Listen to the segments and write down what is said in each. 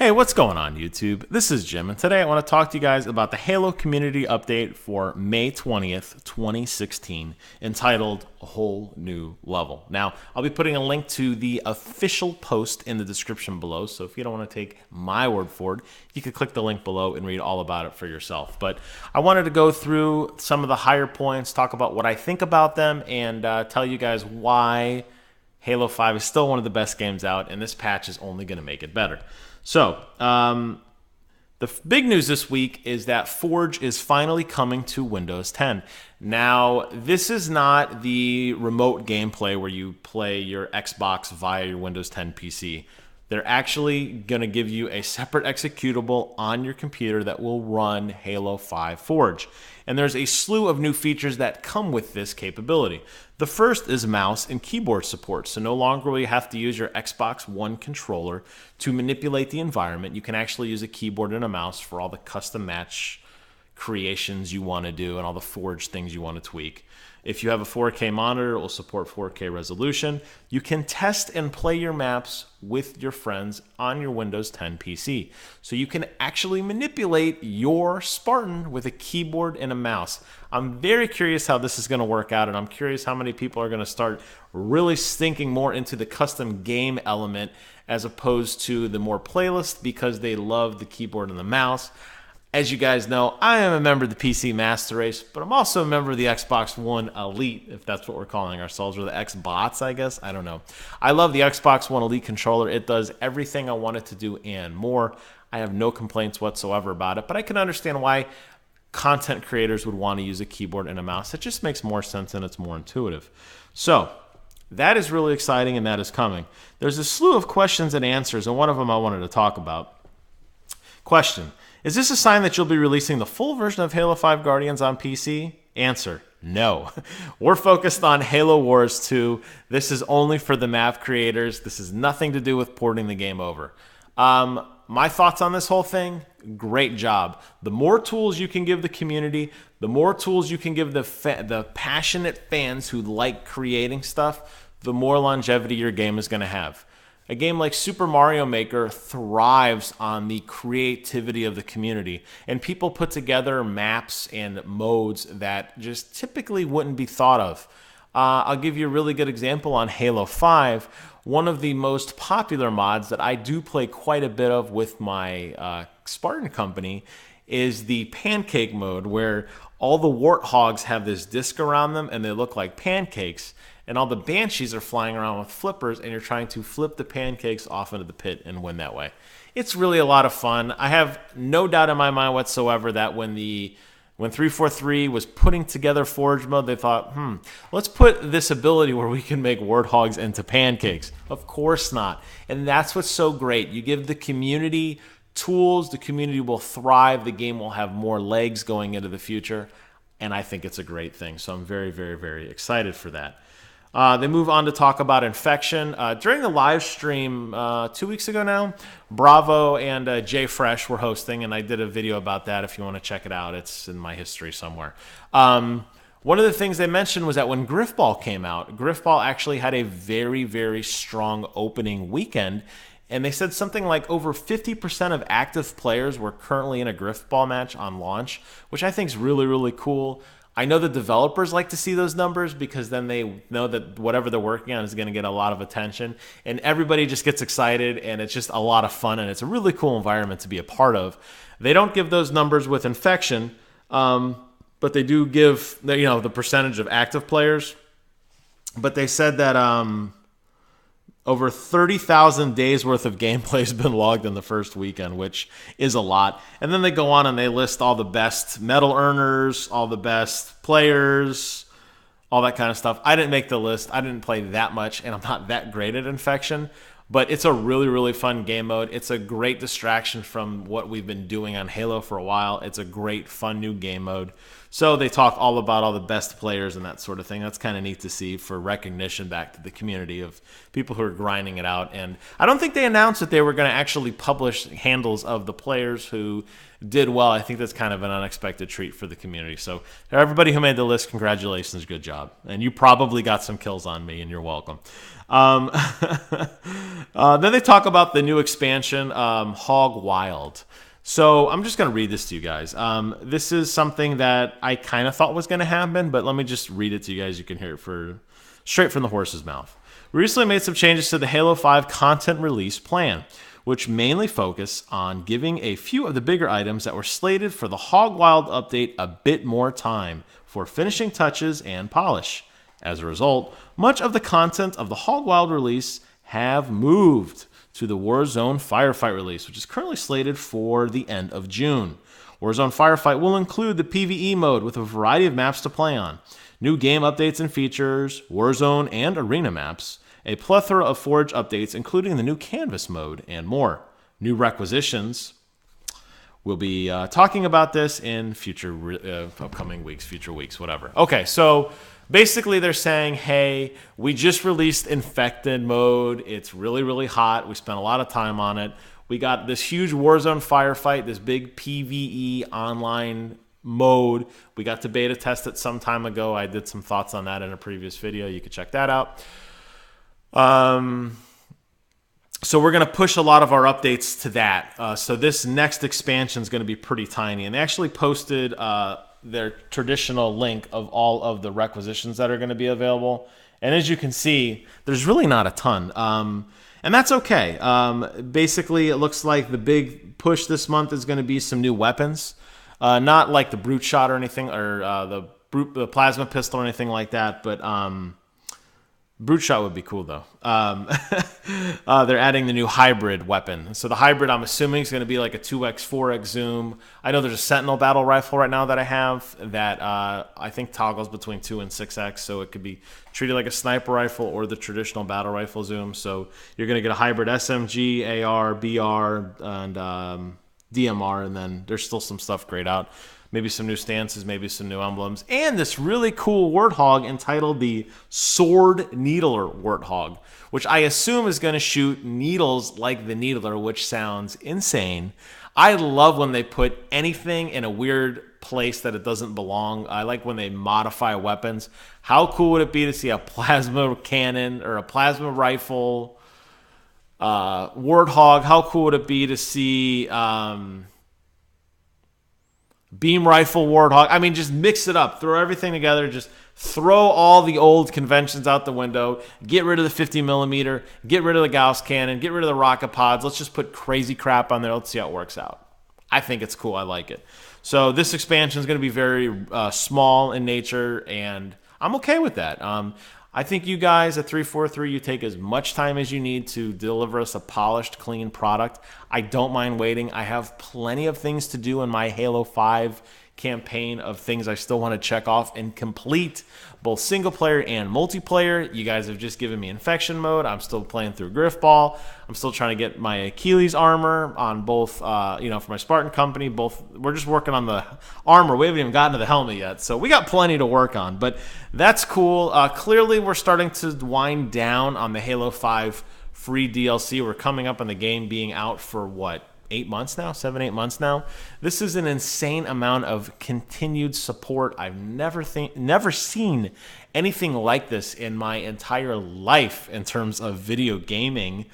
Hey, what's going on YouTube? This is Jim, and today I want to talk to you guys about the Halo community update for May 20th, 2016, entitled A Whole New Level. Now, I'll be putting a link to the official post in the description below, so if you don't want to take my word for it, you can click the link below and read all about it for yourself. But I wanted to go through some of the higher points, talk about what I think about them, and tell you guys why Halo 5 is still one of the best games out, and this patch is only going to make it better. So, the big news this week is that Forge is finally coming to Windows 10. Now, this is not the remote gameplay where you play your Xbox via your Windows 10 PC. They're actually going to give you a separate executable on your computer that will run Halo 5 Forge. And there's a slew of new features that come with this capability. The first is mouse and keyboard support. So no longer will you have to use your Xbox One controller to manipulate the environment. You can actually use a keyboard and a mouse for all the custom match creations you want to do and all the Forge things you want to tweak. If you have a 4K monitor, it will support 4K resolution. You can test and play your maps with your friends on your Windows 10 PC. So you can actually manipulate your Spartan with a keyboard and a mouse. I'm very curious how this is going to work out, and I'm curious how many people are going to start really sinking more into the custom game element as opposed to the more playlist because they love the keyboard and the mouse. As you guys know, I am a member of the PC Master Race, but I'm also a member of the Xbox One Elite, if that's what we're calling ourselves, or the Xbots, I guess. I don't know. I love the Xbox One Elite controller. It does everything I want it to do and more. I have no complaints whatsoever about it, but I can understand why content creators would want to use a keyboard and a mouse. It just makes more sense and it's more intuitive. So, that is really exciting and that is coming. There's a slew of questions and answers, and one of them I wanted to talk about. Question. Is this a sign that you'll be releasing the full version of Halo 5 Guardians on PC? Answer, no. We're focused on Halo Wars 2. This is only for the map creators. This has nothing to do with porting the game over. My thoughts on this whole thing, great job. The more tools you can give the community, the more tools you can give the passionate fans who like creating stuff, the more longevity your game is going to have. A game like Super Mario Maker thrives on the creativity of the community, and people put together maps and modes that just typically wouldn't be thought of. I'll give you a really good example on Halo 5. One of the most popular mods that I do play quite a bit of with my Spartan company is the pancake mode, where all the warthogs have this disc around them and they look like pancakes. And all the banshees are flying around with flippers, and you're trying to flip the pancakes off into the pit and win that way. It's really a lot of fun. I have no doubt in my mind whatsoever that when 343 was putting together Forge mode, they thought, let's put this ability where we can make warthogs into pancakes. Of course not. And that's what's so great. You give the community tools, the community will thrive, the game will have more legs going into the future, and I think it's a great thing. So I'm very, very, very excited for that. They move on to talk about infection. During the live stream 2 weeks ago now, Bravo and Jay Fresh were hosting, and I did a video about that if you want to check it out. It's in my history somewhere. One of the things they mentioned was that when Griffball came out, Griffball actually had a very, very strong opening weekend, and they said something like over 50% of active players were currently in a Griffball match on launch, which I think is really, really cool. I know the developers like to see those numbers because then they know that whatever they're working on is going to get a lot of attention, and everybody just gets excited, and it's just a lot of fun, and it's a really cool environment to be a part of. They don't give those numbers with infection, but they do give the percentage of active players. But they said that over 30,000 days worth of gameplay has been logged in the first weekend, which is a lot. And then they go on and they list all the best medal earners, all the best players, all that kind of stuff. I didn't make the list. I didn't play that much, and I'm not that great at infection. But it's a really, really fun game mode. It's a great distraction from what we've been doing on Halo for a while. It's a great, fun new game mode. So they talk all about all the best players and that sort of thing. That's kind of neat to see for recognition back to the community of people who are grinding it out. And I don't think they announced that they were going to actually publish handles of the players who did well. I think that's kind of an unexpected treat for the community. So everybody who made the list, congratulations, good job. And you probably got some kills on me, and you're welcome. Then they talk about the new expansion, Hog Wild. So I'm just going to read this to you guys. This is something that I kind of thought was going to happen, but let me just read it to you guys. You can hear it straight from the horse's mouth. We recently made some changes to the Halo 5 content release plan, which mainly focus on giving a few of the bigger items that were slated for the Hog Wild update a bit more time for finishing touches and polish. As a result, much of the content of the Hog Wild release have moved to the Warzone Firefight release, which is currently slated for the end of June. Warzone Firefight will include the PvE mode with a variety of maps to play on, new game updates and features, Warzone and Arena maps, a plethora of Forge updates, including the new Canvas mode, and more. New requisitions. We'll be talking about this in future upcoming weeks, future weeks, whatever. Okay, so basically they're saying, hey, we just released Infected mode. It's really, really hot. We spent a lot of time on it. We got this huge Warzone Firefight, this big PvE online mode. We got to beta test it some time ago. I did some thoughts on that in a previous video. You could check that out. So we're going to push a lot of our updates to that. So this next expansion is going to be pretty tiny. And they actually posted their traditional link of all of the requisitions that are going to be available. And as you can see, there's really not a ton. And that's okay. Basically, it looks like the big push this month is going to be some new weapons. Not like the brute shot or anything, or the plasma pistol or anything like that, but brute shot would be cool though. They're adding the new hybrid weapon. So the hybrid, I'm assuming, is going to be like a 2x, 4x zoom. I know there's a Sentinel battle rifle right now that I have that I think toggles between 2 and 6x, so it could be treated like a sniper rifle or the traditional battle rifle zoom. So you're going to get a hybrid SMG, AR, BR, and DMR, and then there's still some stuff grayed out. Maybe some new stances, maybe some new emblems, and this really cool Warthog entitled the Sword Needler Warthog, which I assume is going to shoot needles like the Needler, which sounds insane. I love when they put anything in a weird place that it doesn't belong. I like when they modify weapons. How cool would it be to see a plasma cannon or a plasma rifle Warthog? How cool would it be to see beam rifle Warthog? I mean, just mix it up. Throw everything together. Just throw all the old conventions out the window. Get rid of the 50 millimeter. Get rid of the Gauss cannon. Get rid of the rocket pods. Let's just put crazy crap on there. Let's see how it works out. I think it's cool. I like it. So this expansion is going to be very small in nature, and I'm okay with that. I think you guys at 343, you take as much time as you need to deliver us a polished, clean product. I don't mind waiting. I have plenty of things to do in my Halo 5 campaign of things I still want to check off and complete, both single player and multiplayer. You guys have just given me infection mode. I'm still playing through Griffball. I'm still trying to get my Achilles armor on both, for my Spartan company. Both, we're just working on the armor. We haven't even gotten to the helmet yet, so we got plenty to work on. But that's cool. Clearly, we're starting to wind down on the Halo 5 free DLC. We're coming up on the game being out for what? 8 months now, 7-8 months now. This is an insane amount of continued support. I've never seen anything like this in my entire life in terms of video gaming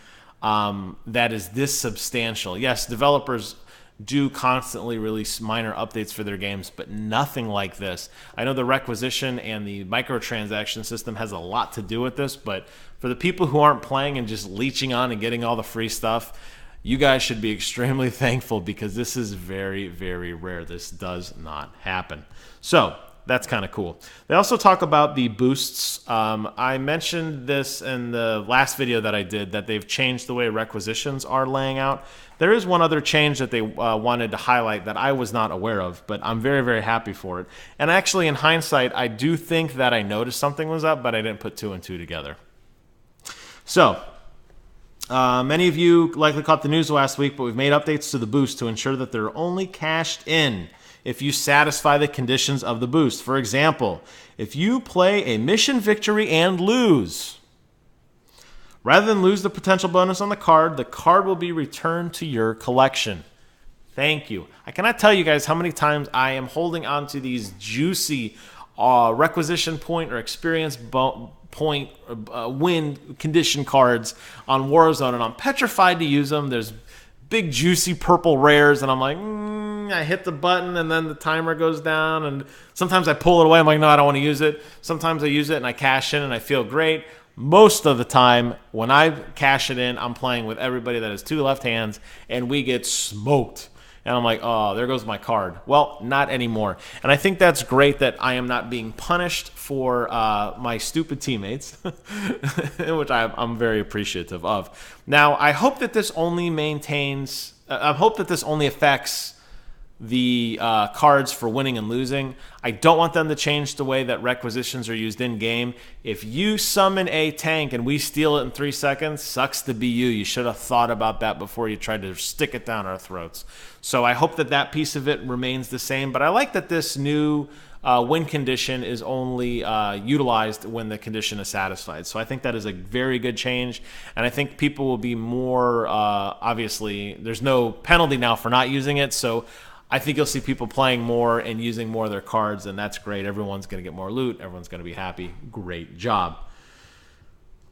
that is this substantial. Yes, developers do constantly release minor updates for their games, but nothing like this. I know the requisition and the microtransaction system has a lot to do with this, but for the people who aren't playing and just leeching on and getting all the free stuff, you guys should be extremely thankful because this is very, very rare. This does not happen. So that's kind of cool. They also talk about the boosts. I mentioned this in the last video that I did, that they've changed the way requisitions are laying out. There is one other change that they wanted to highlight that I was not aware of, but I'm very, very happy for it. And actually, in hindsight, I do think that I noticed something was up, but I didn't put 2 and 2 together. So many of you likely caught the news last week, but we've made updates to the boost to ensure that they're only cashed in if you satisfy the conditions of the boost. For example, if you play a mission victory and lose, rather than lose the potential bonus on the card will be returned to your collection. Thank you. I cannot tell you guys how many times I am holding on to these juicy requisition point or experience point win condition cards on Warzone, and I'm petrified to use them. There's big juicy purple rares, and I'm like, I hit the button and then the timer goes down, and sometimes I pull it away. I'm like, no, I don't want to use it. Sometimes I use it and I cash in and I feel great. Most of the time when I cash it in, I'm playing with everybody that has 2 left hands and we get smoked. And I'm like, oh, there goes my card. Well, not anymore. And I think that's great that I am not being punished for my stupid teammates, which I'm very appreciative of. Now, I hope that this only affects the cards for winning and losing. I don't want them to change the way that requisitions are used in game. If you summon a tank and we steal it in 3 seconds, sucks to be you. You should have thought about that before you tried to stick it down our throats. So I hope that that piece of it remains the same, but I like that this new win condition is only utilized when the condition is satisfied. So I think that is a very good change, and I think people will be more, obviously, there's no penalty now for not using it, so I think you'll see people playing more and using more of their cards, and that's great. Everyone's going to get more loot. Everyone's going to be happy. Great job.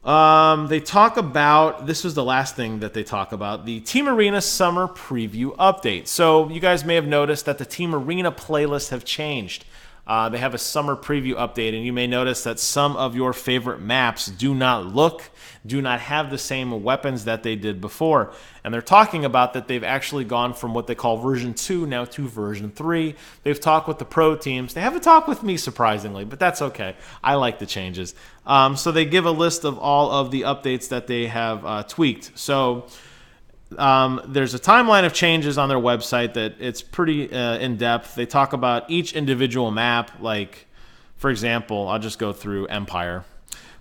They talk about, this was the last thing that they talk about, the Team Arena Summer Preview Update. So you guys may have noticed that the Team Arena playlists have changed. They have a summer preview update, and you may notice that some of your favorite maps do not have the same weapons that they did before. And they're talking about that they've actually gone from what they call version 2 now to version 3. They've talked with the pro teams. They haven't talked with me, surprisingly, but that's okay. I like the changes. So they give a list of all of the updates that they have tweaked. So there's a timeline of changes on their website that it's pretty in-depth. They talk about each individual map, like, for example, I'll just go through Empire.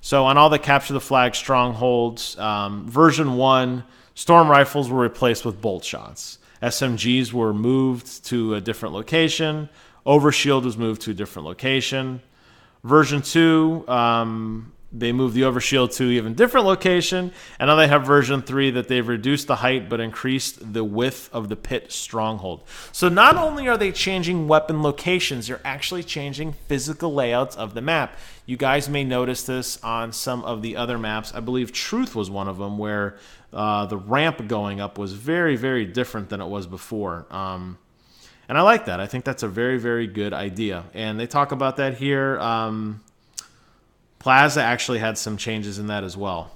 So on all the Capture the Flag strongholds, version 1, storm rifles were replaced with bolt shots. SMGs were moved to a different location. Overshield was moved to a different location. Version 2, they moved the overshield to even different location, and now they have version 3 that they've reduced the height but increased the width of the pit stronghold. So not only are they changing weapon locations, they're actually changing physical layouts of the map. You guys may notice this on some of the other maps. I believe Truth was one of them, where the ramp going up was very, very different than it was before. And I like that. I think that's a very, very good idea. And they talk about that here. Plaza actually had some changes in that as well.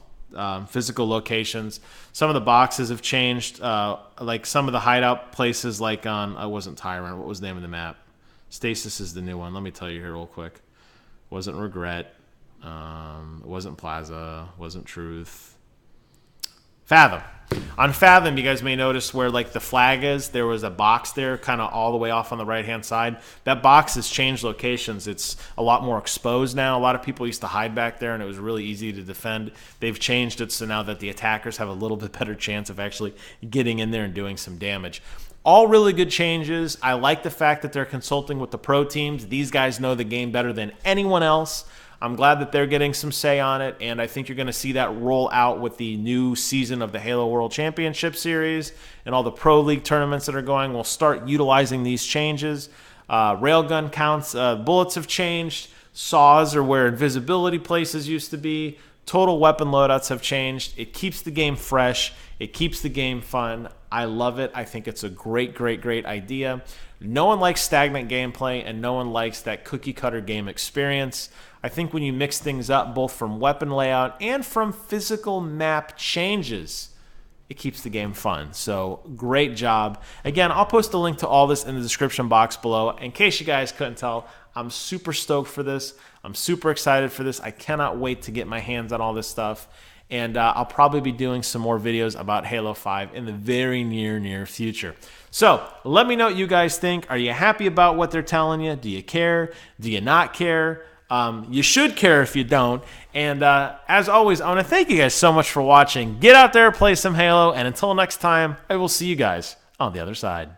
Physical locations. Some of the boxes have changed. Like some of the hideout places, like on, I wasn't Tyrant. What was the name of the map? Stasis is the new one. Let me tell you here real quick. It wasn't Regret. It wasn't Plaza. It wasn't Truth. Fathom. On Fathom, you guys may notice where like the flag is, there was a box there kind of all the way off on the right-hand side. That box has changed locations. It's a lot more exposed now. A lot of people used to hide back there, and it was really easy to defend. They've changed it so now that the attackers have a little bit better chance of actually getting in there and doing some damage. All really good changes. I like the fact that they're consulting with the pro teams. These guys know the game better than anyone else. I'm glad that they're getting some say on it, and I think you're going to see that roll out with the new season of the Halo World Championship Series and all the Pro League tournaments that are going. We'll start utilizing these changes. Railgun counts, bullets have changed. Saws are where invisibility places used to be. Total weapon loadouts have changed. It keeps the game fresh. It keeps the game fun. I love it. I think it's a great, great, great idea. No one likes stagnant gameplay, and no one likes that cookie-cutter game experience. I think when you mix things up, both from weapon layout and from physical map changes, it keeps the game fun. So great job. Again, I'll post a link to all this in the description box below. In case you guys couldn't tell, I'm super stoked for this. I'm super excited for this. I cannot wait to get my hands on all this stuff. And I'll probably be doing some more videos about Halo 5 in the very near future. So let me know what you guys think. Are you happy about what they're telling you? Do you care? Do you not care? You should care if you don't. And as always, I want to thank you guys so much for watching. Get out there, play some Halo, and until next time, I will see you guys on the other side.